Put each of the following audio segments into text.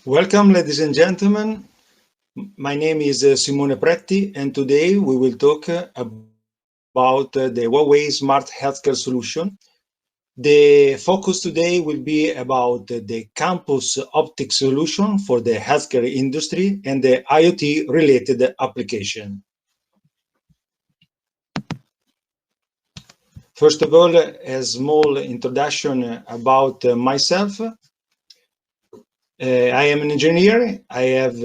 Welcome, ladies and gentlemen. My name is Simone Pretti, and today we will talk about the Huawei Smart Healthcare Solution. The focus today will be about the campus OptiX solution for the healthcare industry and the IoT-related application. First of all, a small introduction about myself. I am an engineer. I have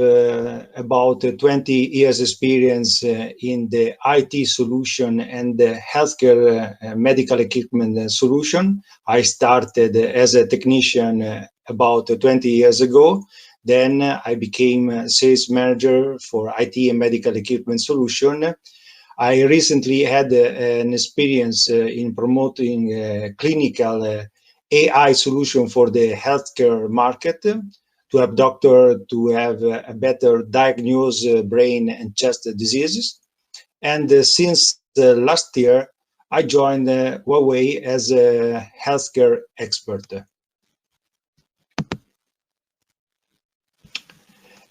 about 20 years experience in the IT solution and the healthcare medical equipment solution. I started as a technician about 20 years ago. Then I became a sales manager for IT and medical equipment solution. I recently had an experience in promoting clinical AI solution for the healthcare market to help doctor to have a better diagnose brain and chest diseases. And since last year, I joined Huawei as a healthcare expert.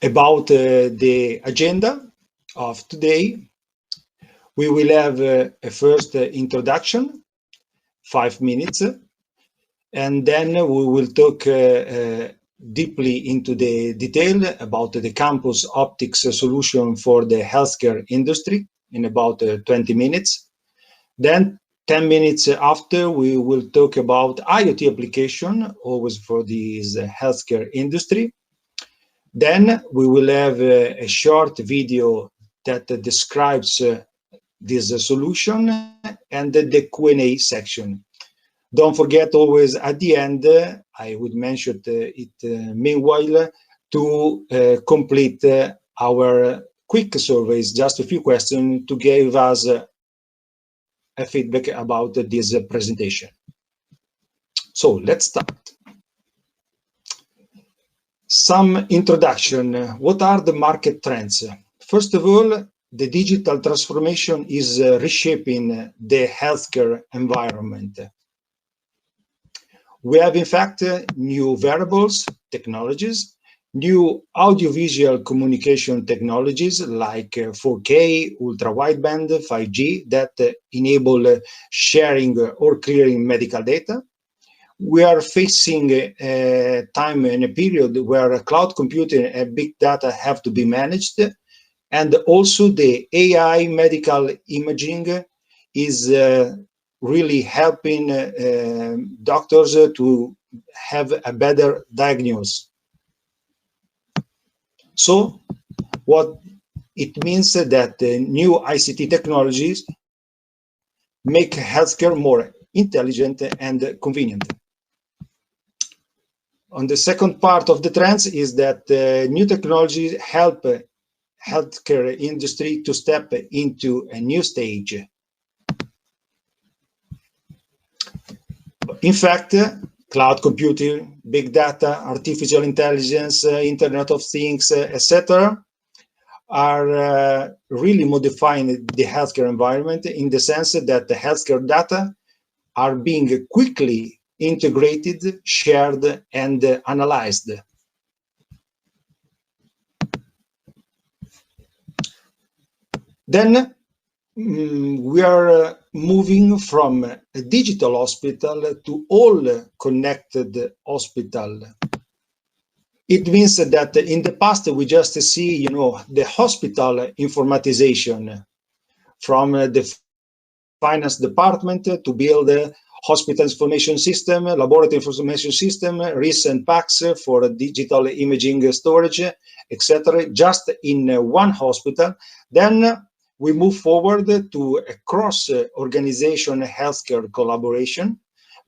About the agenda of today, we will have a first introduction, 5 minutes, and then we will talk deeply into the detail about the campus OptiX solution for the healthcare industry in about 20 minutes. Then 10 minutes after, we will talk about IoT application, always for this healthcare industry. Then we will have a short video that describes this solution and the Q&A section. Don't forget always at the end, I would mention it meanwhile, to complete our quick surveys, just a few questions to give us a feedback about this presentation. So let's start. Some introduction. What are the market trends? First of all, the digital transformation is reshaping the healthcare environment. We have, in fact, new wearables technologies, new audiovisual communication technologies like 4K, ultra-wideband, 5G that enable sharing or clearing medical data. We are facing a time and a period where cloud computing and big data have to be managed, and also the AI medical imaging is really helping doctors to have a better diagnosis. So what it means that the new ICT technologies make healthcare more intelligent and convenient. On the second part of the trends is that new technologies help healthcare industry to step into a new stage. In fact, cloud computing, big data, artificial intelligence, Internet of Things, etc., are really modifying the healthcare environment in the sense that the healthcare data are being quickly integrated, shared, and analyzed. Then we are moving from a digital hospital to all connected hospital. It means that in the past we just see, the hospital informatization from the finance department to build a hospital information system, laboratory information system, recent packs for digital imaging storage, etc., just in one hospital. Then we move forward to a cross-organization healthcare collaboration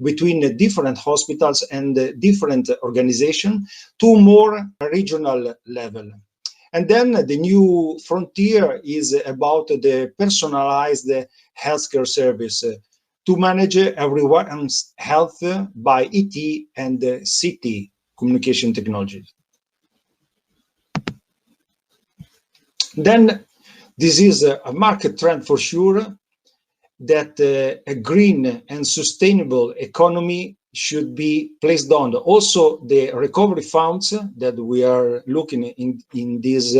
between different hospitals and different organizations to more regional level. And then the new frontier is about the personalized healthcare service to manage everyone's health by ET and CT communication technologies. Then this is a market trend for sure that a green and sustainable economy should be placed on. Also, the recovery funds that we are looking in this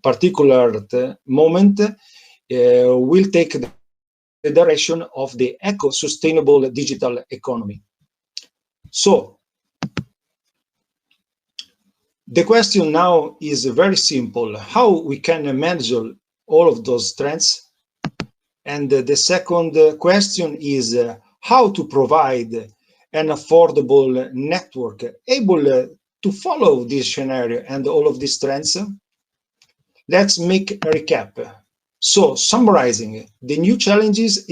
particular moment will take the direction of the eco-sustainable digital economy. So, the question now is very simple: how we can manage all of those trends? And the second question is how to provide an affordable network able to follow this scenario and all of these trends. Let's make a recap. So, summarizing, the new challenges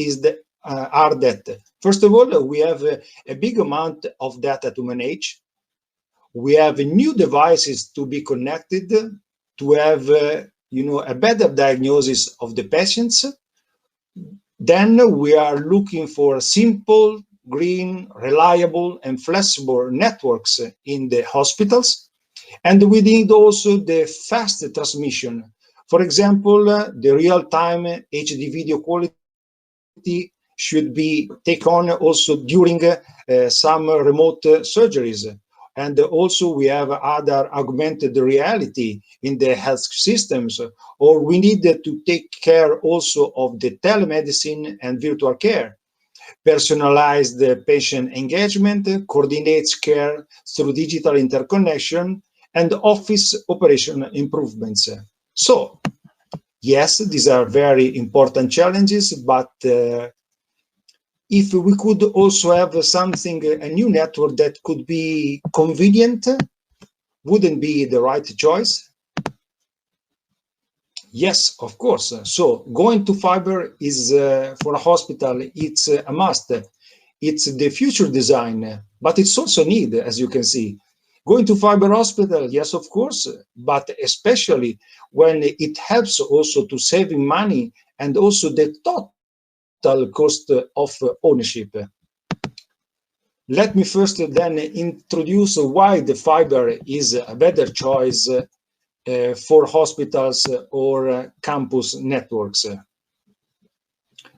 are that, first of all, we have a big amount of data to manage. We have new devices to be connected, to have a better diagnosis of the patients. Then we are looking for simple, green, reliable, and flexible networks in the hospitals. And we need also the fast transmission. For example, the real-time HD video quality should be taken on also during some remote surgeries. And also we have other augmented reality in the health systems, or we need to take care also of the telemedicine and virtual care. Personalized patient engagement coordinates care through digital interconnection and office operation improvements. So, yes, these are very important challenges, but if we could also have something, a new network that could be convenient, wouldn't be the right choice? Yes, of course. So going to fiber is for a hospital, it's a must. It's the future design, but it's also a need, as you can see. Going to fiber hospital, yes, of course, but especially when it helps also to saving money and also the total cost of ownership. Let me first then introduce why the fiber is a better choice for hospitals or campus networks.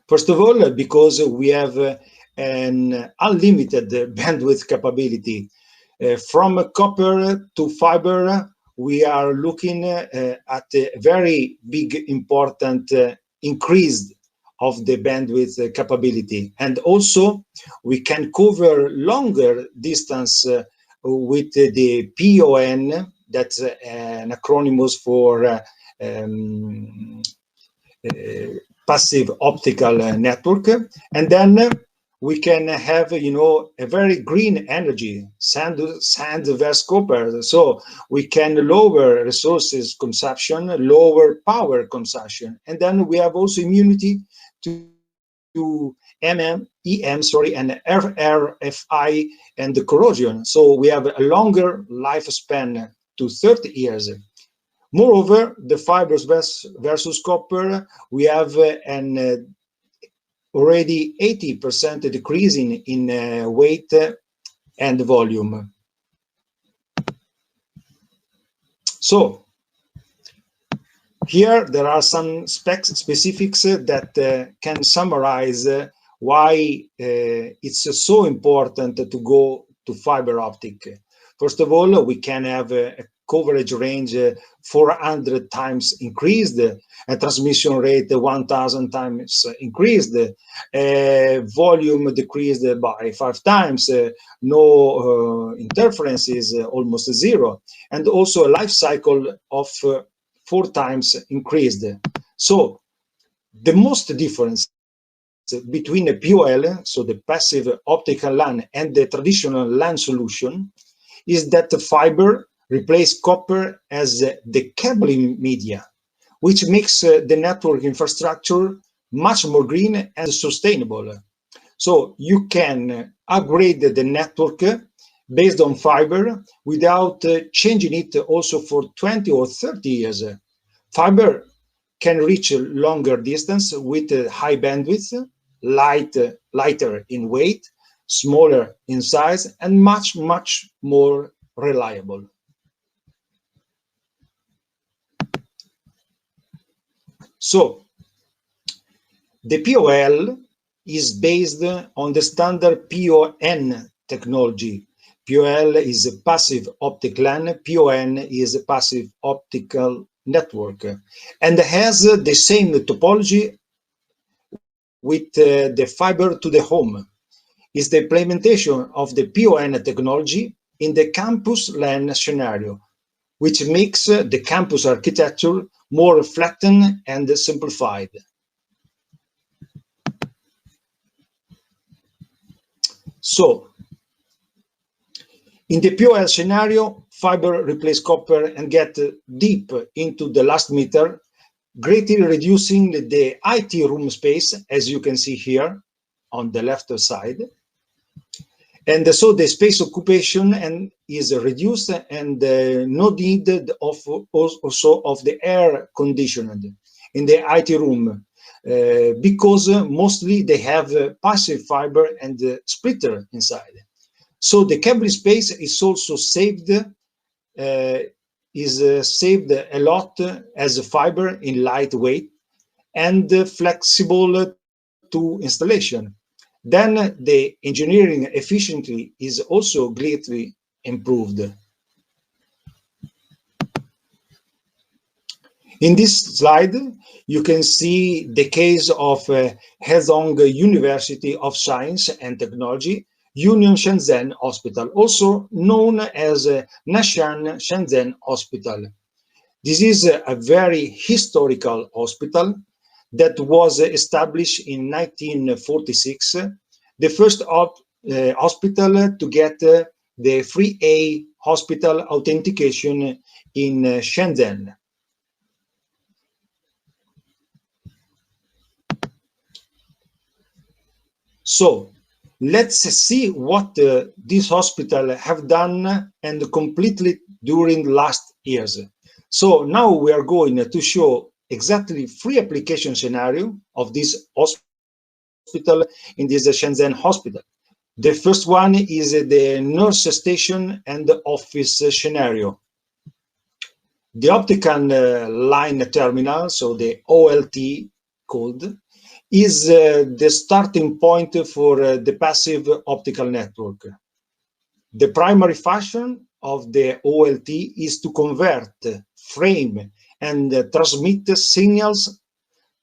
First of all, because we have an unlimited bandwidth capability. From copper to fiber, we are looking at a very big, important increase of the bandwidth capability. And also, we can cover longer distance with the PON, that's an acronym for passive optical network. And then we can have, a very green energy, sand versus copper. So we can lower resources consumption, lower power consumption. And then we have also immunity to EM, and RFI and the corrosion. So we have a longer lifespan to 30 years. Moreover, the fibers versus copper, we have an already 80% decrease in weight and volume. So here there are some specifics that can summarize why it's so important to go to fiber optic. First of all, we can have a coverage range 400 times increased, a transmission rate 1,000 times increased, volume decreased by 5 times, no interferences, almost zero, and also a life cycle of 4 times increased. So the most difference between a POL, so the passive optical LAN, and the traditional LAN solution is that the fiber replaces copper as the cabling media, which makes the network infrastructure much more green and sustainable. So you can upgrade the network based on fiber without changing it also for 20 or 30 years. Fiber can reach a longer distance with high bandwidth, lighter in weight, smaller in size, and much more reliable. So the POL is based on the standard PON technology. POL is a passive optic LAN, PON is a passive optical network, and has the same topology with the fiber to the home. Is the implementation of the PON technology in the campus LAN scenario, which makes the campus architecture more flattened and simplified. So, in the POL scenario, fiber replaces copper and get deep into the last meter, greatly reducing the IT room space, as you can see here on the left side. And so the space occupation is reduced, and no need of also of the air conditioned in the IT room, because mostly they have passive fiber and splitter inside. So the cable space is also saved, saved a lot as a fiber in lightweight and flexible to installation. Then the engineering efficiency is also greatly improved. In this slide, you can see the case of Hezong University of Science and Technology, Union Shenzhen Hospital, also known as Nashan Shenzhen Hospital. This is a very historical hospital that was established in 1946, the first hospital to get the 3A hospital authentication in Shenzhen. So let's see what this hospital have done and completed during the last years. So now we are going to show exactly 3 application scenario of this hospital in this Shenzhen hospital. The first one is the nurse station and the office scenario. The optical line terminal, so the OLT code, is the starting point for the passive optical network. The primary function of the OLT is to convert, frame, and transmit signals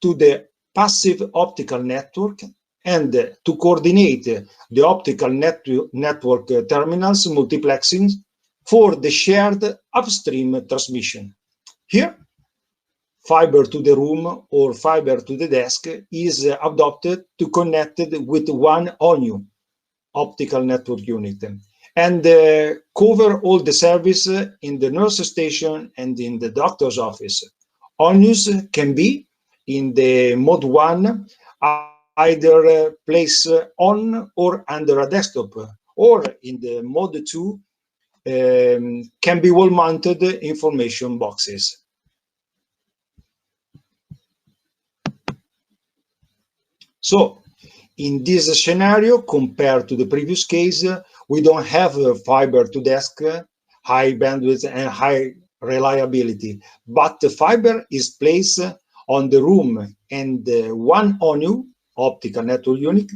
to the passive optical network and to coordinate the optical network terminals multiplexing for the shared upstream transmission. Here, fiber to the room or fiber to the desk is adopted to connect with one ONU, optical network unit, and cover all the service in the nurse station and in the doctor's office. ONUs can be in the mode 1, either placed on or under a desktop, or in the mode 2, can be wall-mounted information boxes. So, in this scenario, compared to the previous case, we don't have fiber to desk, high bandwidth and high reliability, but the fiber is placed on the room, and one ONU, optical network unit,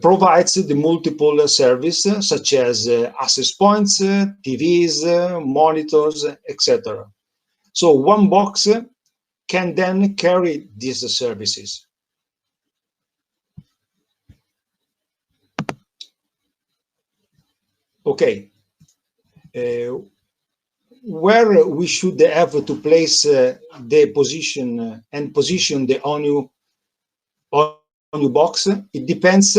provides the multiple services such as access points, TVs, monitors, etc. So one box can then carry these services. Okay, where we should have to place the position and position the ONU box, it depends.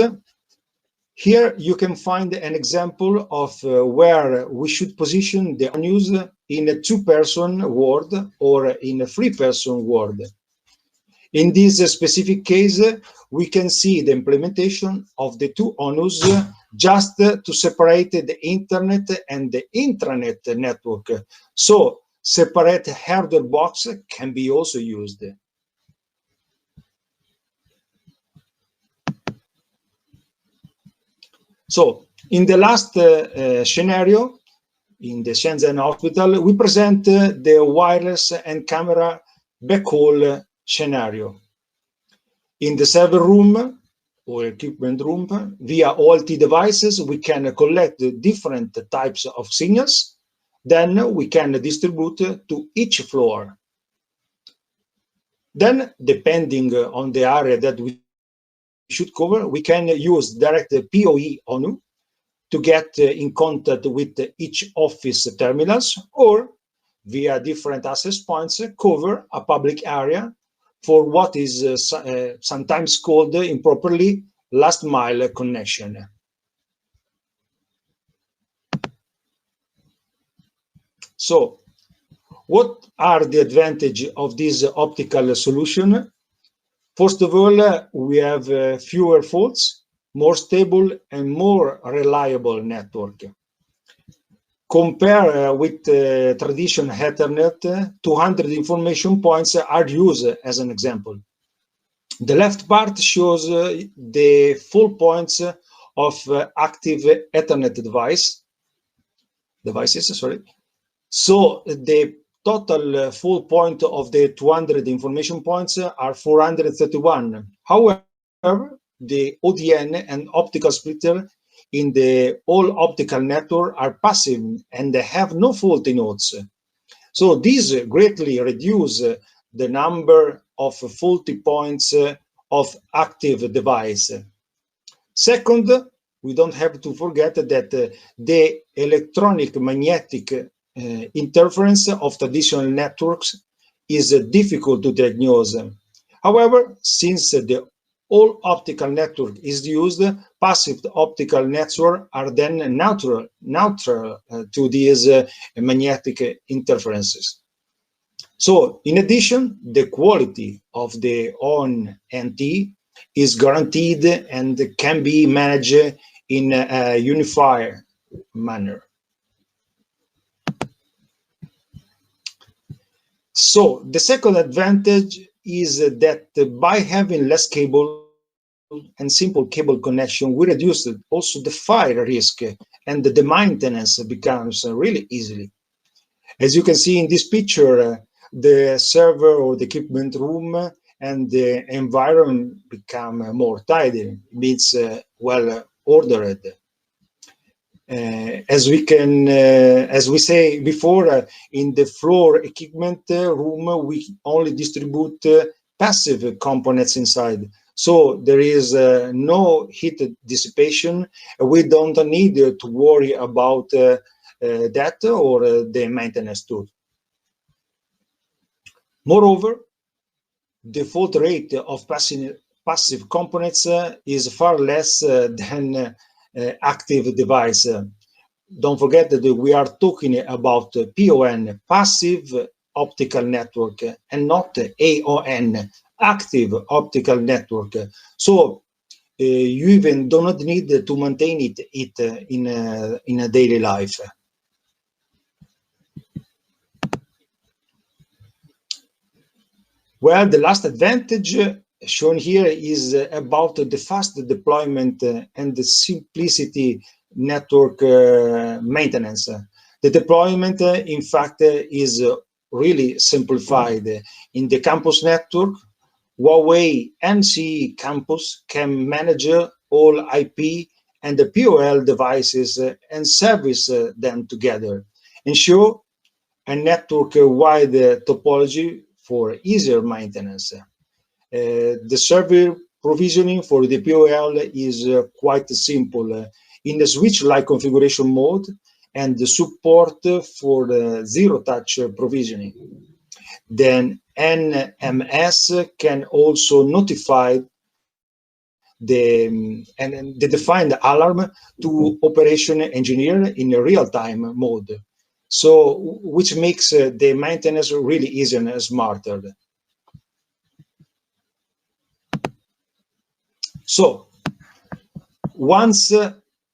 Here you can find an example of where we should position the ONUs in a 2-person ward or in a 3-person ward. In this specific case, we can see the implementation of the 2 ONUs just to separate the internet and the intranet network. So separate hardware box can be also used. So in the last scenario, in the Shenzhen hospital, we present the wireless and camera backhaul scenario. In the server room, or equipment room, via OLT devices, we can collect the different types of signals. Then we can distribute to each floor. Then, depending on the area that we should cover, we can use direct PoE ONU to get in contact with each office terminals, or via different access points, cover a public area for what is sometimes called improperly last mile connection. So, what are the advantages of this optical solution? First of all, we have fewer faults, more stable and more reliable network. Compare with traditional Ethernet, 200 information points are used as an example. The left part shows the full points of active Ethernet devices. So the total full point of the 200 information points are 431. However, the ODN and optical splitter in the all optical network are passive and they have no faulty nodes. So these greatly reduce the number of faulty points of active device. Second, we don't have to forget that the electronic magnetic interference of traditional networks is difficult to diagnose. However, since the all optical network is used, passive optical networks are then neutral to these magnetic interferences. So, in addition, the quality of the ON-NT is guaranteed and can be managed in a unified manner. So, the second advantage is that by having less cable and simple cable connection, we reduce also the fire risk, and the maintenance becomes really easily. As you can see in this picture, the server or the equipment room and the environment become more tidy. It means well ordered. As we say before, in the floor equipment room, we only distribute passive components inside. So there is no heat dissipation. We don't need to worry about that or the maintenance tool. Moreover, the fault rate of passive components is far less than active device. Don't forget that we are talking about PON, passive optical network, and not AON, active optical network. So you even do not need to maintain it in a daily life. Well, the last advantage shown here is about the fast deployment and the simplicity network maintenance. The deployment, in fact, is really simplified. In the campus network, Huawei NC campus can manage all IP and the POL devices and service them together, ensure a network-wide topology for easier maintenance. The server provisioning for the POL is quite simple in the switch-like configuration mode and the support for the zero-touch provisioning. Then NMS can also notify the defined alarm to operation engineer in a real-time mode. So, which makes the maintenance really easier and smarter. So, once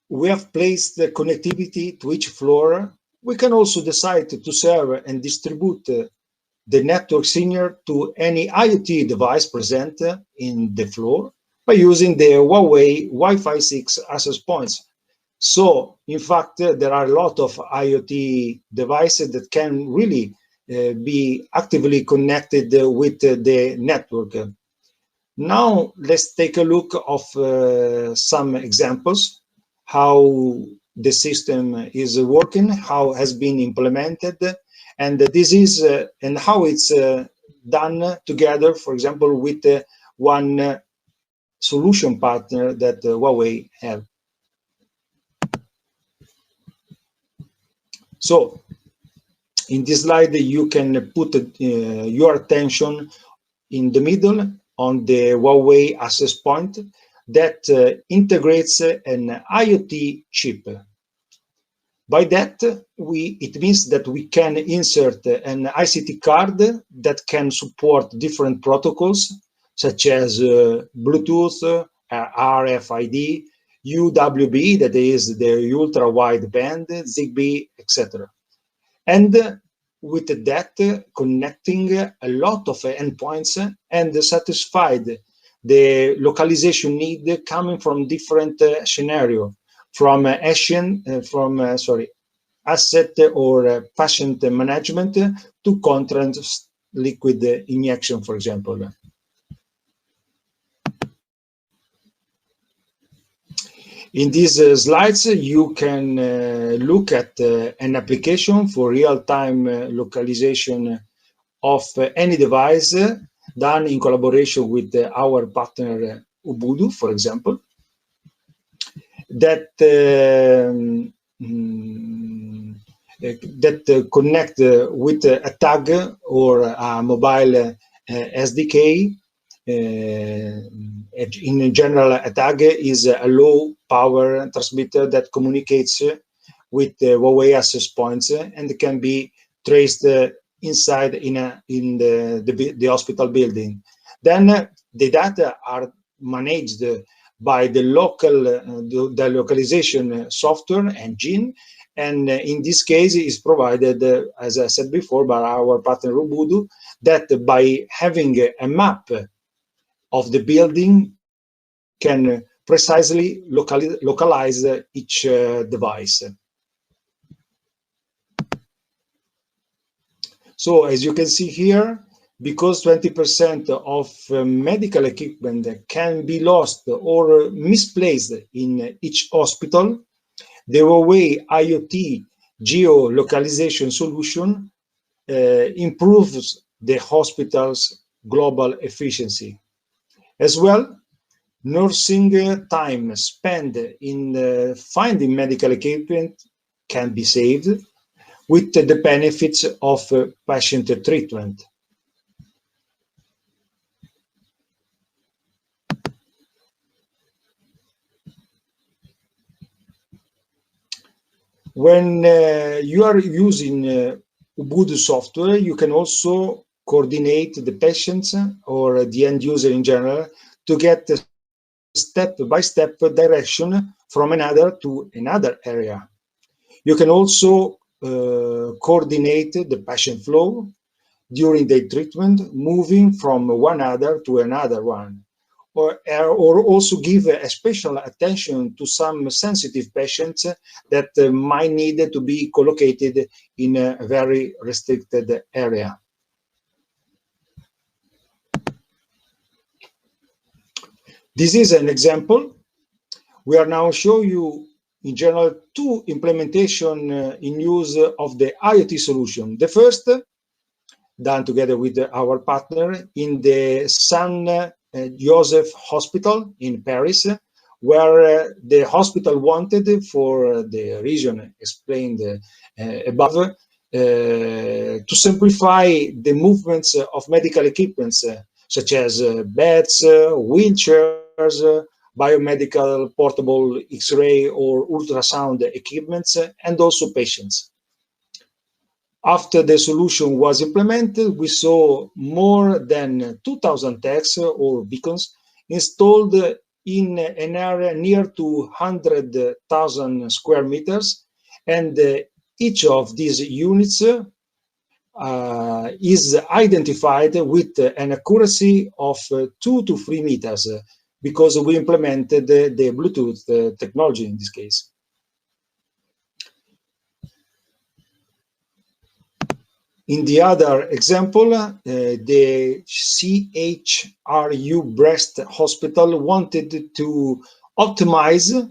we have placed the connectivity to each floor, we can also decide to serve and distribute the network signal to any IoT device present in the floor by using the Huawei Wi-Fi 6 access points. So, in fact, there are a lot of IoT devices that can really be actively connected with the network. Now let's take a look of some examples, how the system is working, how it has been implemented, and this is and how it's done together, for example, with one solution partner that Huawei have. So in this slide, you can put your attention in the middle on the Huawei access point that integrates an IoT chip. By that, it means that we can insert an ICT card that can support different protocols, such as Bluetooth, RFID, UWB, that is the ultra wide band, Zigbee, etc. And with that, connecting a lot of endpoints and satisfied the localization need coming from different scenario, from asset or patient management to contrast liquid injection, for example. In these slides, you can look at an application for real-time localization of any device done in collaboration with our partner Ubuntu, for example, that connect with a tag or a mobile SDK. In general, a tag is a low power transmitter that communicates with Huawei access points and can be traced inside in the hospital building. Then the data are managed by the localization software engine, and in this case is provided, as I said before, by our partner Ubuntu, that by having a map of the building can precisely localize each device. So as you can see here, because 20% of medical equipment can be lost or misplaced in each hospital, the Huawei IoT geolocalization solution improves the hospital's global efficiency. As well, nursing time spent in finding medical equipment can be saved with the benefits of patient treatment. When you are using Ubuntu software, you can also coordinate the patients or the end user in general to get step-by-step direction from another to another area. You can also coordinate the patient flow during the treatment, moving from one other to another one, or also give a special attention to some sensitive patients that might need to be collocated in a very restricted area. This is an example. We are now showing you, in general, two implementation in use of the IoT solution. The first, done together with our partner in the Saint Joseph Hospital in Paris, where the hospital wanted, for the reason explained above, to simplify the movements of medical equipments, such as beds, wheelchairs, biomedical portable X-ray or ultrasound equipments, and also patients. After the solution was implemented, we saw more than 2,000 tags or beacons installed in an area near to 100,000 square meters, and each of these units is identified with an accuracy of 2 to 3 meters, because we implemented the Bluetooth technology in this case. In the other example, the CHRU Breast Hospital wanted to optimize,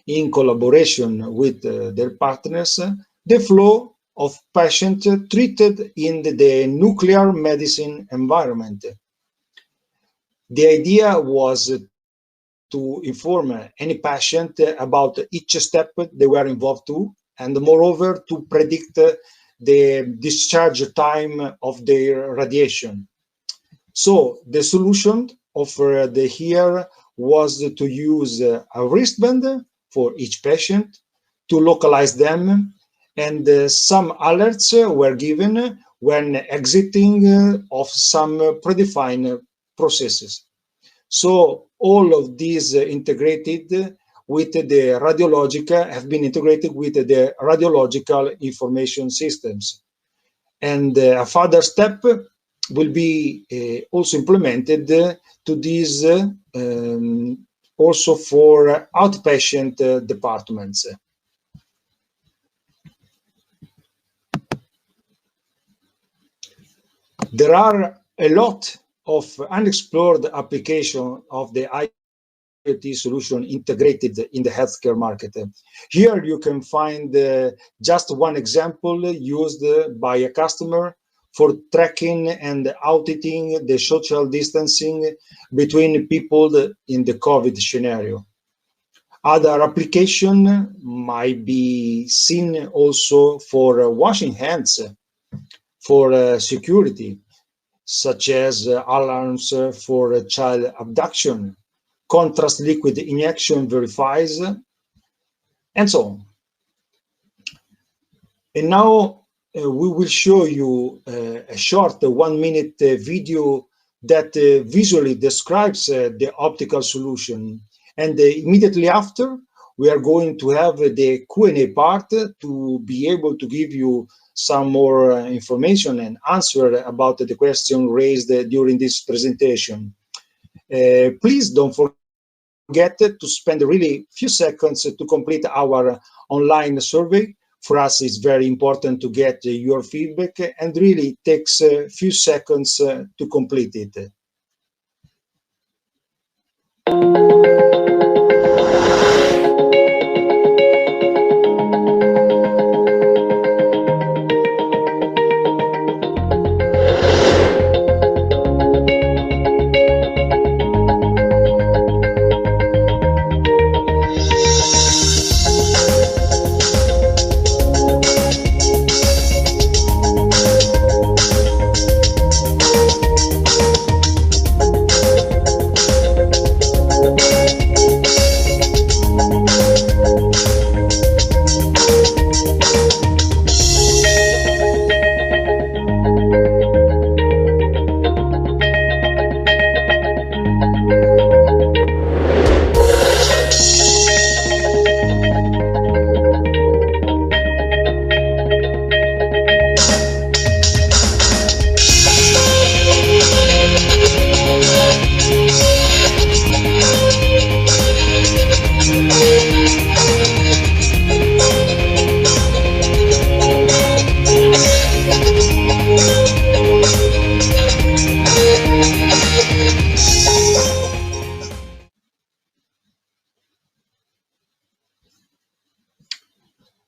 in collaboration with their partners, the flow of patients treated in the nuclear medicine environment. The idea was to inform any patient about each step they were involved to, and moreover to predict the discharge time of their radiation. So the solution offered here was to use a wristband for each patient to localize them, and some alerts were given when exiting of some predefined processes. So all of these integrated with the radiological have been integrated with the radiological information systems. And a further step will be also implemented to this also for outpatient departments. There are a lot of unexplored applications of the IoT solution integrated in the healthcare market. Here you can find just one example used by a customer for tracking and auditing the social distancing between people in the COVID scenario. Other application might be seen also for washing hands, for security, such as alarms for child abduction, contrast liquid injection verifies, and so on. And now we will show you a short 1-minute video that visually describes the optical solution. And immediately after, we are going to have the Q&A part to be able to give you some more information and answer about the question raised during this presentation. Please don't forget to spend really few seconds to complete our online survey. For us, it's very important to get your feedback, and really takes a few seconds to complete it.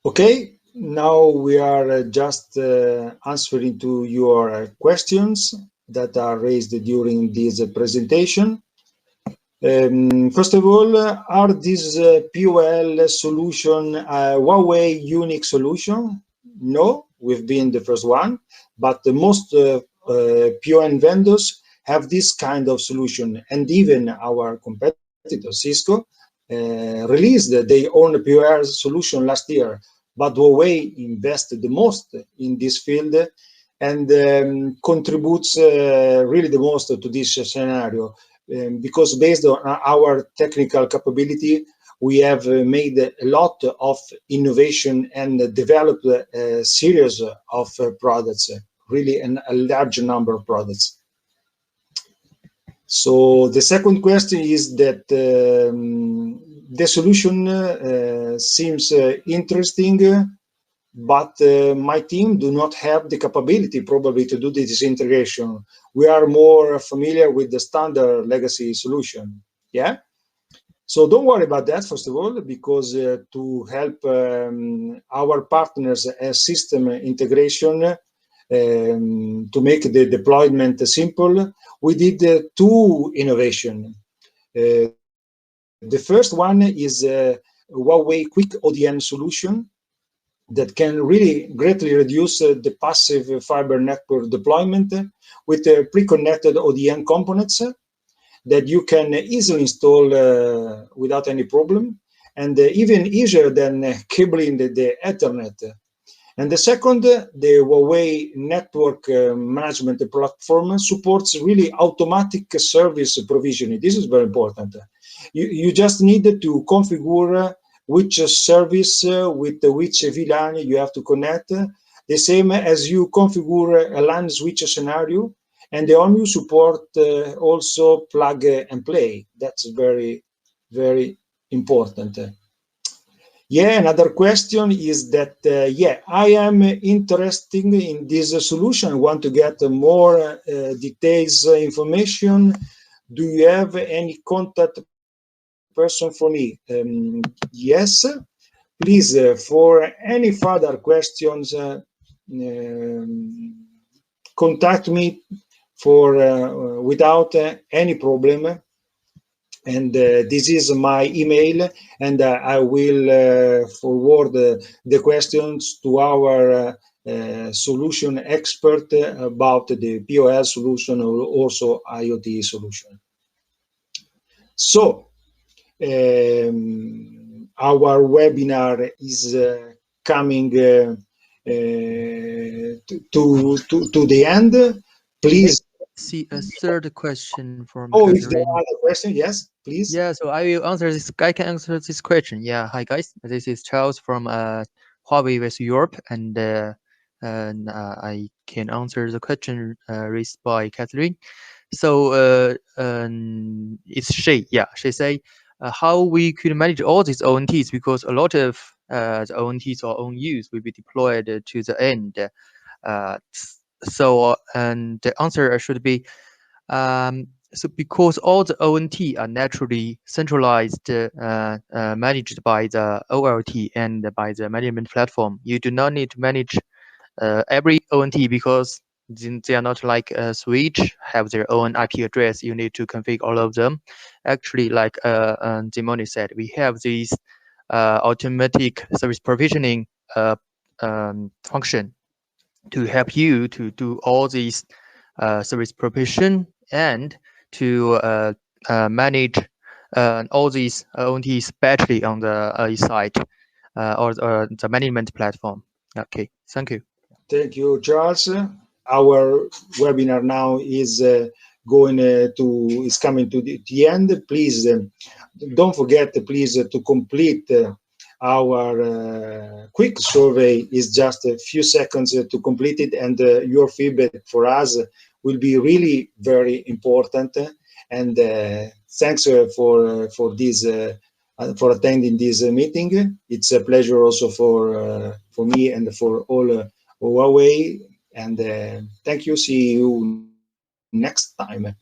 Okay, now we are just answering to your questions that are raised during this presentation. First of all, are these POL solution Huawei unique solution? No, we've been the first one, but the most PON vendors have this kind of solution, and even our competitor Cisco released their own POL solution last year. But Huawei invested the most in this field and contributes really the most to this scenario. Because based on our technical capability, we have made a lot of innovation and developed a series of products, really a large number of products. So the second question is that the solution seems interesting, but my team do not have the capability probably to do this integration. We are more familiar with the standard legacy solution. Yeah. So don't worry about that, first of all, because to help our partners as system integration to make the deployment simple, we did two innovation. The first one is Huawei Quick ODN solution that can really greatly reduce the passive fiber network deployment with pre-connected ODN components that you can easily install without any problem, and even easier than cabling the Ethernet. And the second, the Huawei network management platform supports really automatic service provisioning. This is very important. You just need to configure which service with which VLAN you have to connect, the same as you configure a LAN switch scenario, and the ONU support also plug and play. That's very, very important. Yeah, another question is that, yeah, I am interested in this solution. I want to get more details, information. Do you have any contact person for me? Yes, please, for any further questions, contact me for without any problem. And this is my email, and I will forward the questions to our solution expert about the POL solution or also IoT solution. So our webinar is coming to the end. Please. See a third question from Oh, is there Catherine. other question? Yes, please. Yeah, so I will answer this. I can answer this question. Yeah, hi guys. This is Charles from Huawei West Europe, and I can answer the question raised by Catherine. So it's she. Yeah, she say how we could manage all these ONTs because a lot of the ONTs or own use will be deployed to the end. And the answer should be so because all the ONT are naturally centralized, managed by the OLT and by the management platform, you do not need to manage every ONT because they are not like a switch, have their own IP address. You need to configure all of them. Actually, like Dimoni said, we have this automatic service provisioning function to help you to do all these service provision and to manage all these ONTs battery on the site or the management platform. Okay, thank you. Thank you, Charles. Our webinar now is coming to the end. Please don't forget, please, to complete our quick survey. Is just a few seconds to complete it, and your feedback for us will be really very important. And thanks for this. For attending this meeting. It's a pleasure also for me and for all Huawei. And thank you. See you next time.